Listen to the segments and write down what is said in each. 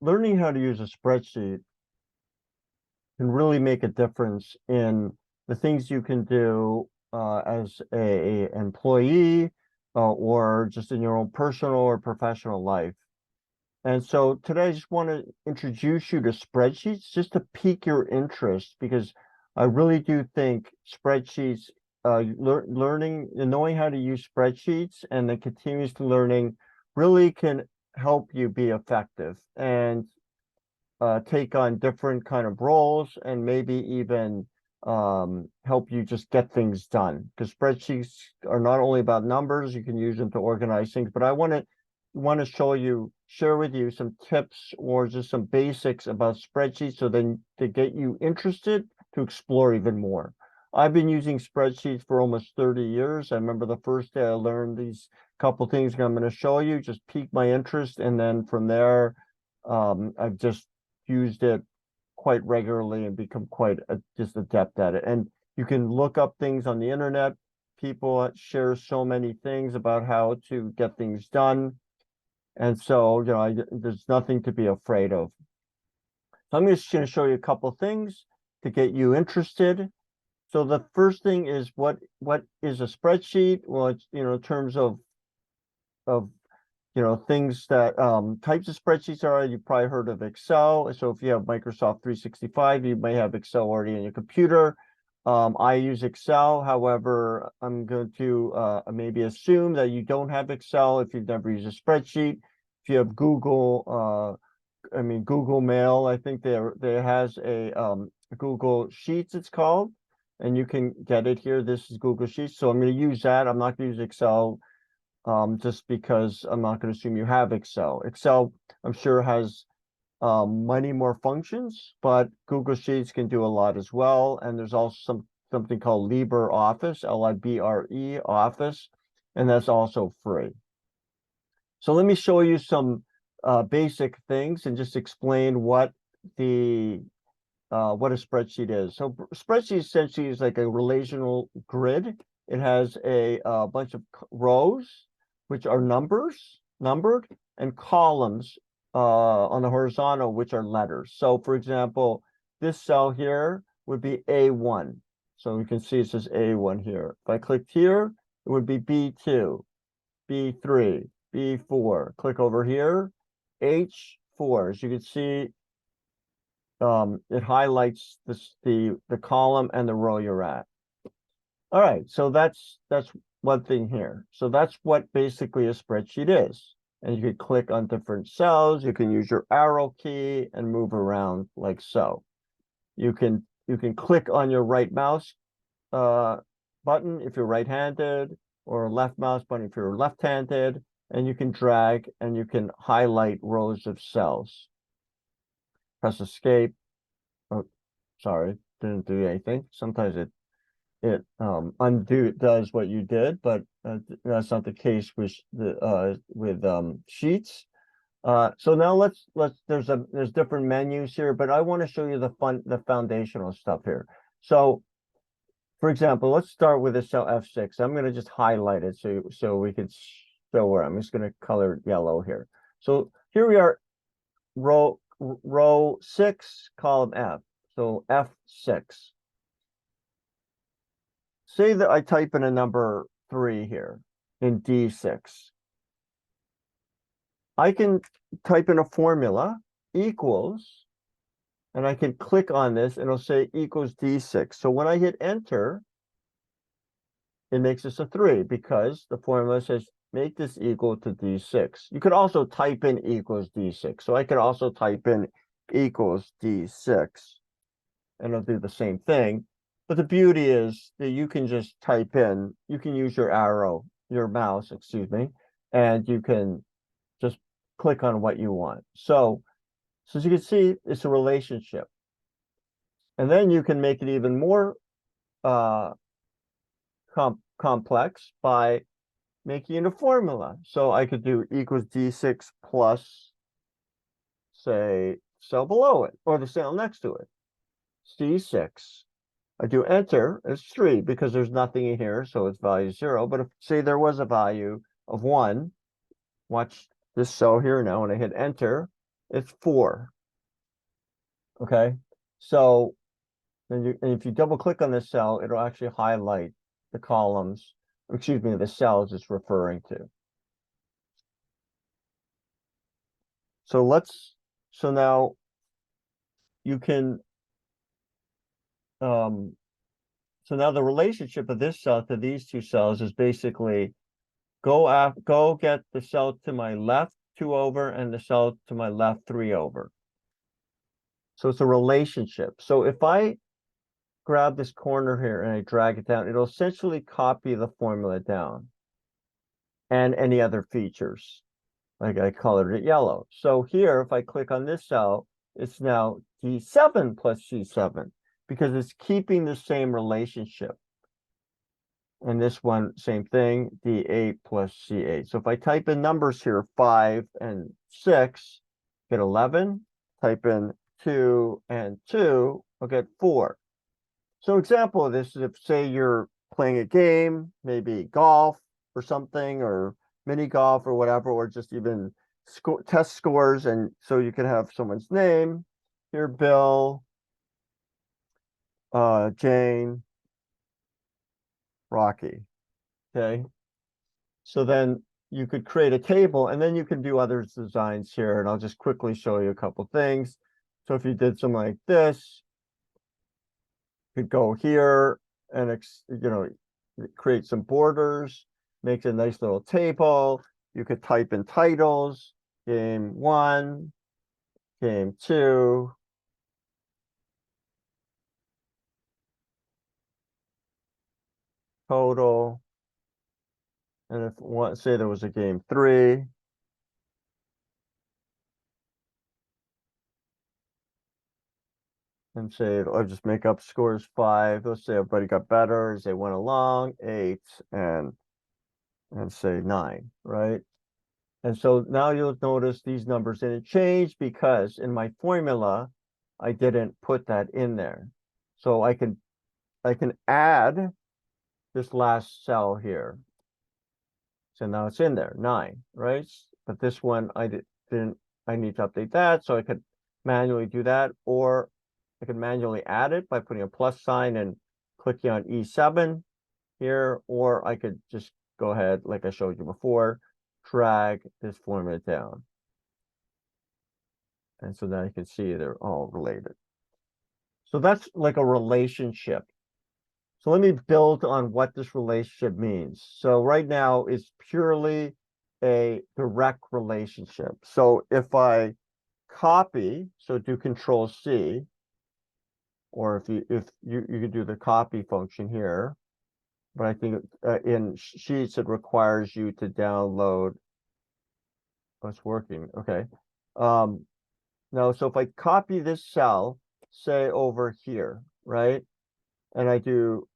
learning how to use a spreadsheet can really make a difference in the things you can do as a employee or just in your own personal or professional life. And so today I just want to introduce you to spreadsheets just to pique your interest because I really do think spreadsheets, learning and knowing how to use spreadsheets and the continuous learning really can help you be effective and take on different kind of roles and maybe even help you just get things done. Because spreadsheets are not only about numbers, you can use them to organize things, but I want to share with you some tips or just some basics about spreadsheets so then to get you interested to explore even more. I've been using spreadsheets for almost 30 years. I remember the first day I learned these couple things I'm going to show you, just piqued my interest. And then from there, I've just used it quite regularly and become quite just adept at it. And you can look up things on the internet. People share so many things about how to get things done. And so, there's nothing to be afraid of. So I'm just going to show you a couple things to get you interested. So the first thing is what is a spreadsheet? Well, it's, in terms of things that types of spreadsheets are, you've probably heard of Excel. So if you have Microsoft 365, you may have Excel already on your computer. I use Excel. However, I'm going to maybe assume that you don't have Excel if you've never used a spreadsheet. If you have Google, Google Mail, I think there has a Google Sheets, it's called, and you can get it here. This is Google Sheets. So I'm going to use that. I'm not going to use Excel just because I'm not going to assume you have Excel. Excel, I'm sure, has many more functions, but Google Sheets can do a lot as well. And there's also something called LibreOffice, Libre Office, and that's also free. So let me show you some basic things and just explain what a spreadsheet is. So spreadsheet essentially is like a relational grid. It has a bunch of rows, which are numbered, and columns on the horizontal, which are letters. So for example, this cell here would be A1. So you can see it says A1 here. If I clicked here, it would be B2, B3, B4. Click over here, H4. As you can see, it highlights the column and the row you're at. All right, so that's one thing here. So that's what basically a spreadsheet is. And you can click on different cells. You can use your arrow key and move around like so. You can click on your right mouse button if you're right-handed, or left mouse button if you're left-handed, and you can drag and you can highlight rows of cells. Press escape. Oh, sorry, didn't do anything. Sometimes it does what you did, but that's not the case with sheets. So now there's different menus here, but I want to show you the foundational stuff here. So for example, let's start with the cell F6. I'm going to just highlight it so we can show where I'm just going to color it yellow here. So here we are, row 6, column F. So F6. Say that I type in a number 3 here in D6. I can type in a formula, equals, and I can click on this and it'll say equals D6. So when I hit enter, it makes this a 3 because the formula says make this equal to D6. You could also type in equals D6. So I could also type in equals D6 and it'll do the same thing. But the beauty is that you can just type in, you can use your mouse, excuse me, and you can just click on what you want. So as you can see, it's a relationship. And then you can make it even more complex by making it a formula. So I could do equals D6 plus, say, cell below it, or the cell next to it, C6. I do enter, it's 3 because there's nothing in here, so it's value 0. But if, say, there was a value of 1, watch this cell here now, when I hit enter, it's 4. Okay. So and if you double click on this cell, it'll actually highlight the columns, excuse me, the cells it's referring to. So now you can, so now the relationship of this cell to these two cells is basically go get the cell to my left 2 over and the cell to my left 3 over. So it's a relationship. So if I grab this corner here and I drag it down, it'll essentially copy the formula down and any other features. Like I colored it yellow. So here, if I click on this cell, it's now D7 plus C7 because it's keeping the same relationship. And this one, same thing, D8 plus C8. So if I type in numbers here, 5 and 6, get 11. Type in 2 and 2, I'll get 4. So example of this is if, say, you're playing a game, maybe golf or something, or mini golf or whatever, or just even test scores. And so you can have someone's name here, Bill, Jane, Rocky. Okay. So then you could create a table and then you can do other designs here. And I'll just quickly show you a couple things. So if you did something like this, you could go here and, create some borders, make a nice little table. You could type in titles, game 1, game 2, total. And if one, say there was a game 3, and say I'll just make up scores 5. Let's say everybody got better as they went along, 8 and say 9, right? And so now you'll notice these numbers didn't change because in my formula, I didn't put that in there. So I can add this last cell here. So now it's in there, 9, right? But this one I didn't, I need to update that. So I could manually do that, or I can manually add it by putting a plus sign and clicking on E7 here, or I could just go ahead, like I showed you before, drag this formula down. And so now you can see they're all related. So that's like a relationship. So let me build on what this relationship means. So right now it's purely a direct relationship. So if I copy, so do Control C, or if you could do the copy function here, but I think in Sheets it requires you to download. Oh, it's working. Okay. Now, so if I copy this cell, say over here, right? And I do,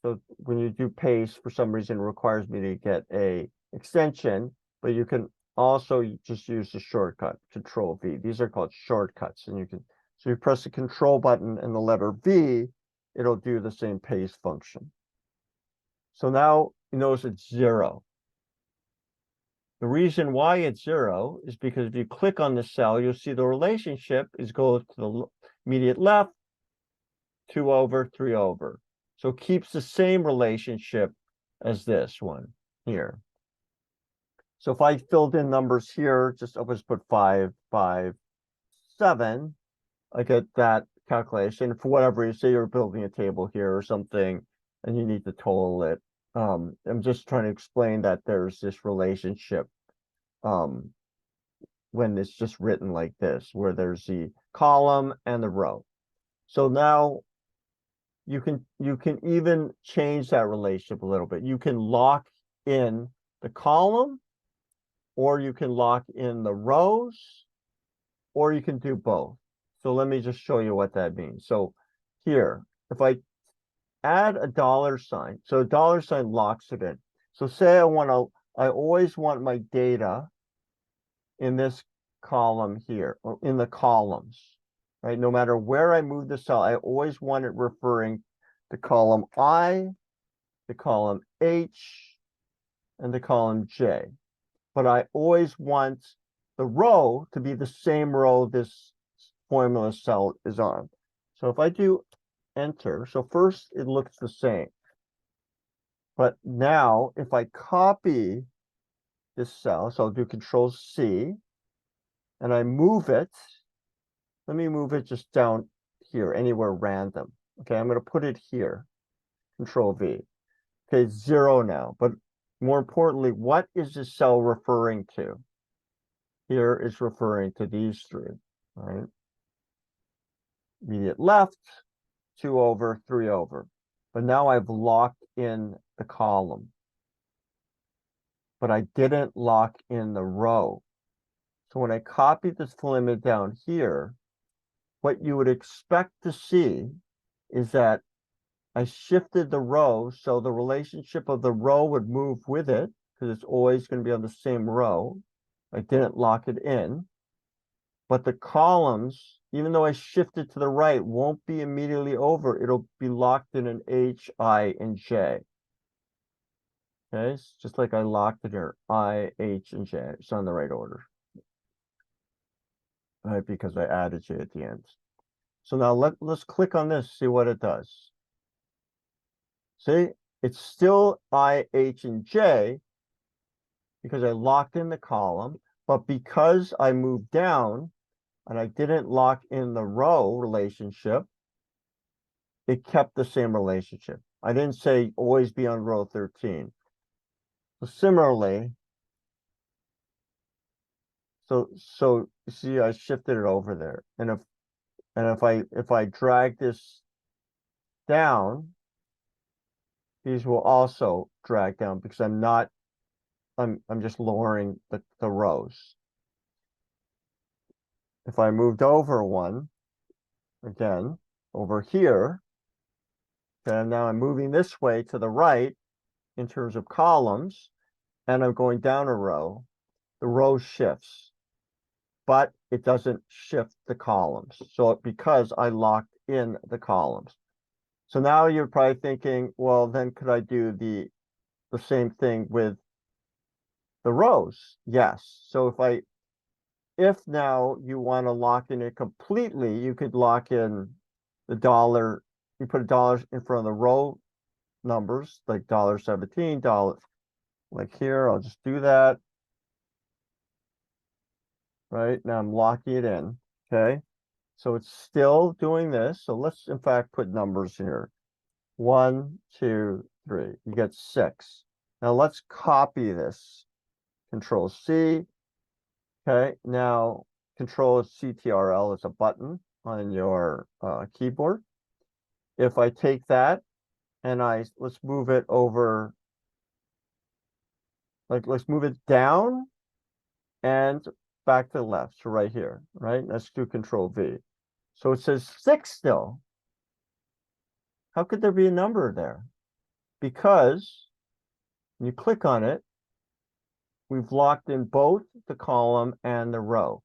so when you do paste, for some reason, it requires me to get a extension, but you can also just use the shortcut, Control V. These are called shortcuts, and you can, so you press the Control button and the letter V, it'll do the same paste function. So now you notice it's 0. The reason why it's 0 is because if you click on the cell, you'll see the relationship is goes to the immediate left, 2 over, 3 over. So it keeps the same relationship as this one here. So if I filled in numbers here, I'll just put 5, 5, 7, I get that calculation. For whatever you say, you're building a table here or something, and you need to total it. I'm just trying to explain that there's this relationship when it's just written like this, where there's the column and the row. So now you can even change that relationship a little bit. You can lock in the column, or you can lock in the rows, or you can do both. So let me just show you what that means. So here, if I add a $sign, so a $sign locks it in. So say I always want my data in this column here, or in the columns, right? No matter where I move the cell, I always want it referring to column I, the column H, and the column J. But I always want the row to be the same row this formula cell is on. So if I do enter, so first it looks the same. But now if I copy this cell, so I'll do Control C, and I move it, let me move it just down here, anywhere random. Okay, I'm going to put it here, Control V. Okay, 0 now, but more importantly, what is this cell referring to? Here is referring to these three, right? Immediate left, 2 over, 3 over. But now I've locked in the column. But I didn't lock in the row. So when I copy this limit down here, what you would expect to see is that I shifted the row, so the relationship of the row would move with it, because it's always going to be on the same row. I didn't lock it in. But the columns, even though I shifted to the right, won't be immediately over. It'll be locked in an H, I, and J. Okay, it's just like I locked it here, I, H, and J. It's on the right order. Right, because I added J at the end. So now let's click on this, see what it does. See, it's still I, H, and J because I locked in the column, but because I moved down and I didn't lock in the row relationship, it kept the same relationship. I didn't say always be on row 13. So similarly, so see, I shifted it over there. And if I drag this down, these will also drag down because I'm just lowering the rows. If I moved over one, again, over here, then now I'm moving this way to the right in terms of columns, and I'm going down a row, the row shifts, but it doesn't shift the columns. So because I locked in the columns. So now you're probably thinking, well, then could I do the same thing with the rows? Yes. So if now you want to lock in it completely, you could lock in the dollar, you put a dollar in front of the row numbers, like $17, like here, I'll just do that. Right, now I'm locking it in, okay? So it's still doing this. So let's in fact put numbers here. 1, 2, 3, you get 6. Now let's copy this. Control C. Okay, now Control CTRL is a button on your keyboard. If I take that and let's move it over, like let's move it down and back to the left, so right here, right? Let's do Control V. So it says 6 still. How could there be a number there? Because when you click on it, we've locked in both the column and the row.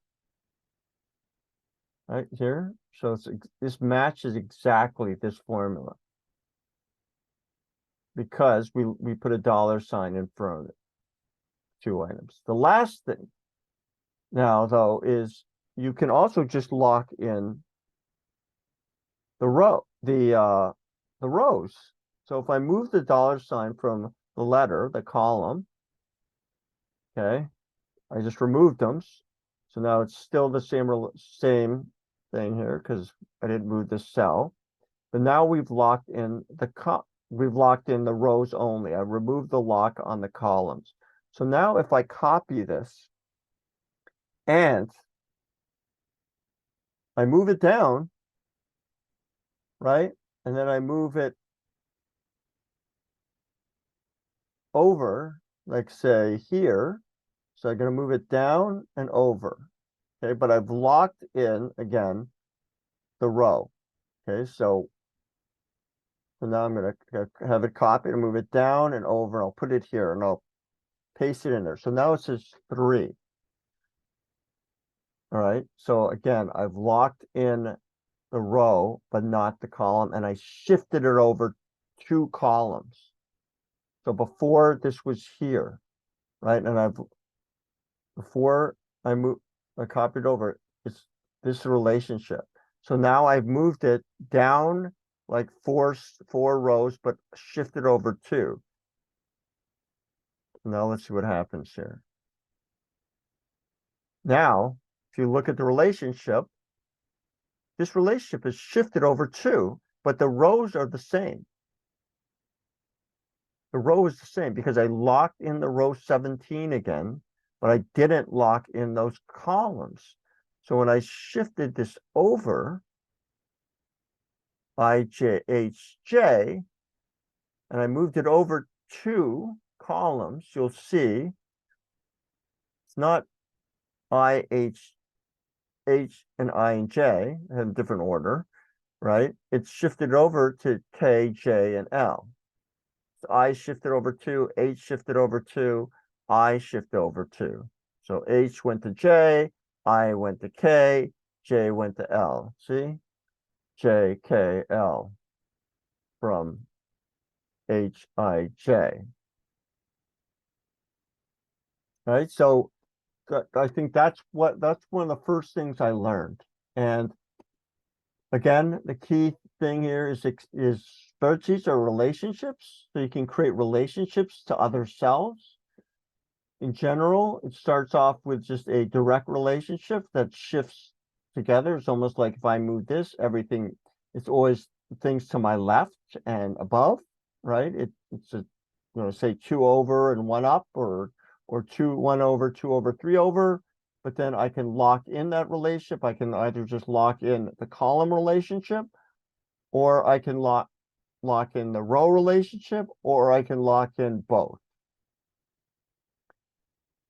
Right here. So this matches exactly this formula. Because we put a dollar sign in front of it. 2 items. The last thing now, though, is you can also just lock in the rows. So if I move the dollar sign from the letter, the column, okay, I just removed them. So now it's still the same thing here because I didn't move the cell. But now we've locked in the rows only. I removed the lock on the columns. So now if I copy this and I move it down, right? And then I move it over, like say here. So I'm going to move it down and over. Okay, but I've locked in again the row. Okay, so now I'm going to have it copied and move it down and over. I'll put it here and I'll paste it in there. So now it says 3. All right, so again, I've locked in the row, but not the column, and I shifted it over 2 columns. So before this was here, right? And before I copied over. It's this relationship. So now I've moved it down like four rows, but shifted over two. Now let's see what happens here. Now, if you look at the relationship, this relationship is shifted over two, but the rows are the same. The row is the same because I locked in the row 17 again, but I didn't lock in those columns. So when I shifted this over, IJHJ, and I moved it over two columns, you'll see it's not IHH and I and J in a different order, right? It's shifted over to K, J, and L. So I shifted over two, H shifted over two, I shifted over two. So H went to J, I went to K, J went to L. See? J, K, L from H, I, J. Right? So I think that's one of the first things I learned. And again, the key thing here is spreadsheets are relationships. So you can create relationships to other cells. In general, it starts off with just a direct relationship that shifts together. It's almost like if I move this, everything, it's always things to my left and above, right? It's a, say two over and one up, or one over, two over, three over. But then I can lock in that relationship. I can either just lock in the column relationship, or I can lock in the row relationship, or I can lock in both.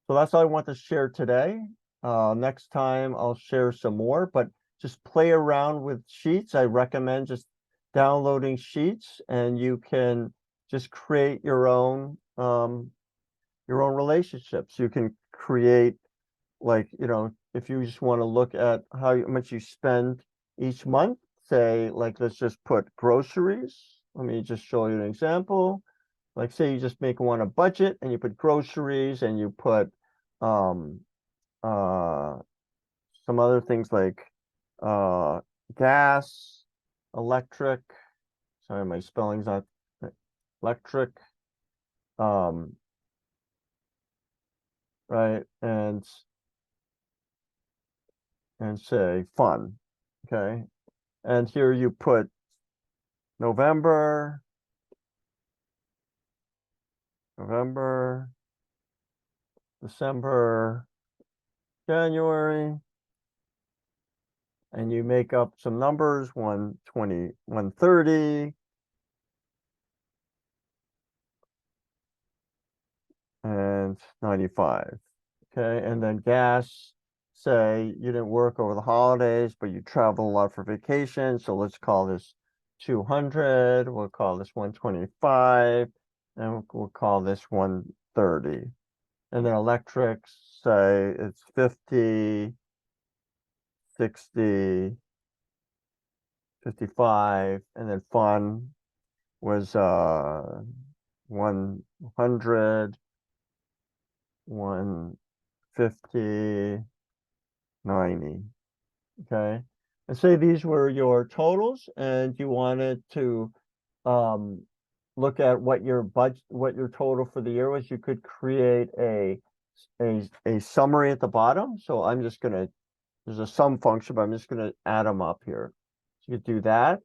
So that's all I want to share today. Next time I'll share some more, but just play around with Sheets. I recommend just downloading Sheets, and you can just create your own relationships. You can create, like, if you just want to look at how much you spend each month, say, like, let's just put groceries. Let me just show you an example. Like, say you just want a budget, and you put groceries, and you put um some other things like gas, electric. Sorry, my spelling's not electric. Right, and say fun. Okay, and here you put November, December, January, and you make up some numbers, 120, 130, and 95. Okay, and then gas, say you didn't work over the holidays, but you travel a lot for vacation, so let's call this 200, we'll call this 125, and we'll call this 130. And then electrics, say it's 50, 60, 55, and then fun was 100, 150, 90. Okay, and say these were your totals, and you wanted to look at what your budget, what your total for the year was. You could create a summary at the bottom. So I'm just gonna, there's a sum function, but I'm just gonna add them up here. So you could do that,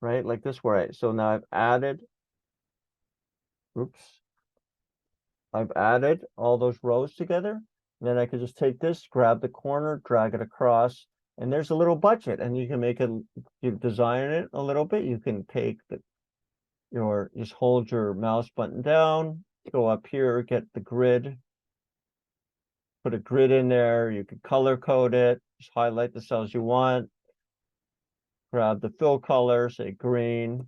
right? Like this way. So now I've added all those rows together. And then I could just take this, grab the corner, drag it across, and there's a little budget, and you can make it, you design it a little bit. You can take just hold your mouse button down, go up here, get the grid, put a grid in there. You can color code it, just highlight the cells you want, grab the fill color, say green,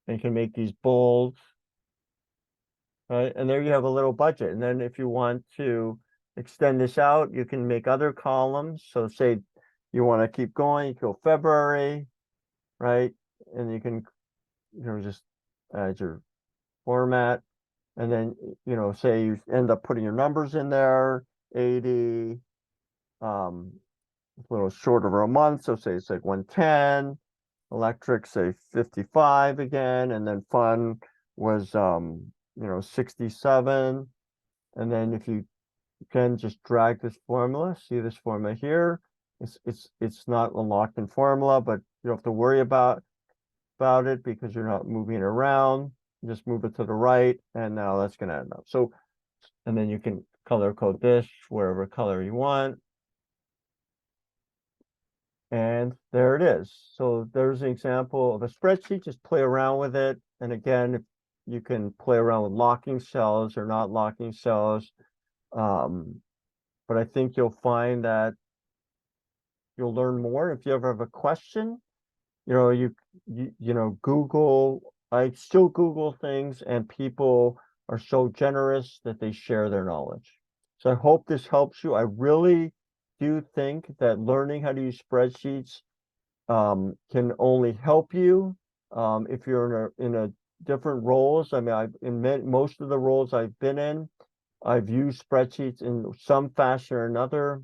and you can make these bold, right? And there you have a little budget. And then if you want to extend this out, you can make other columns. So say you want to keep going, you go February, right? And you can, just add your format. And then, say you end up putting your numbers in there. 80, a little short over a month, so say it's like 110. Electric, say 55 again, and then fun was 67. And then if you can just drag this formula, see this formula here. It's not a locked-in formula, but you don't have to worry about it because you're not moving it around. Just move it to the right, and now that's going to end up. So, and then you can color code this wherever color you want. And there it is. So there's an example of a spreadsheet. Just play around with it. And again, you can play around with locking cells or not locking cells. But I think you'll find that you'll learn more. If you ever have a question, Google, I still Google things, and people are so generous that they share their knowledge. So I hope this helps you. I really do think that learning how to use spreadsheets can only help you if you're in a different roles. I mean, in most of the roles I've been in, I've used spreadsheets in some fashion or another.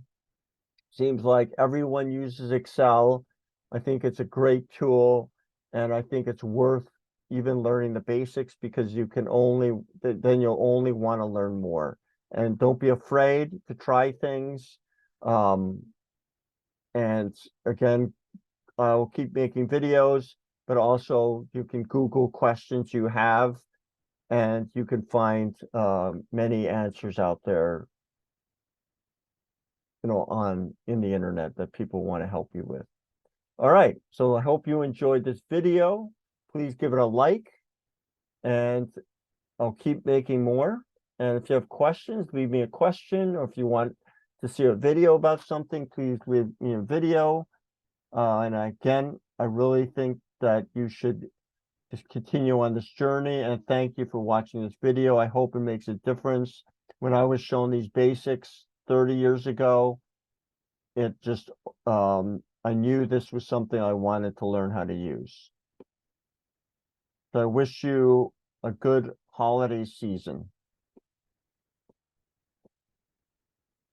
Seems like everyone uses Excel. I think it's a great tool, and I think it's worth even learning the basics because then you'll only want to learn more. And don't be afraid to try things. And again, I'll keep making videos, but also you can Google questions you have, and you can find many answers out there, in the internet that people want to help you with. All right, so I hope you enjoyed this video. Please give it a like, and I'll keep making more. And if you have questions, leave me a question, or if you want to see a video about something, please leave me a video. And again, I really think that you should just continue on this journey, and thank you for watching this video. I hope it makes a difference. When I was shown these basics 30 years ago, it just, I knew this was something I wanted to learn how to use. So I wish you a good holiday season.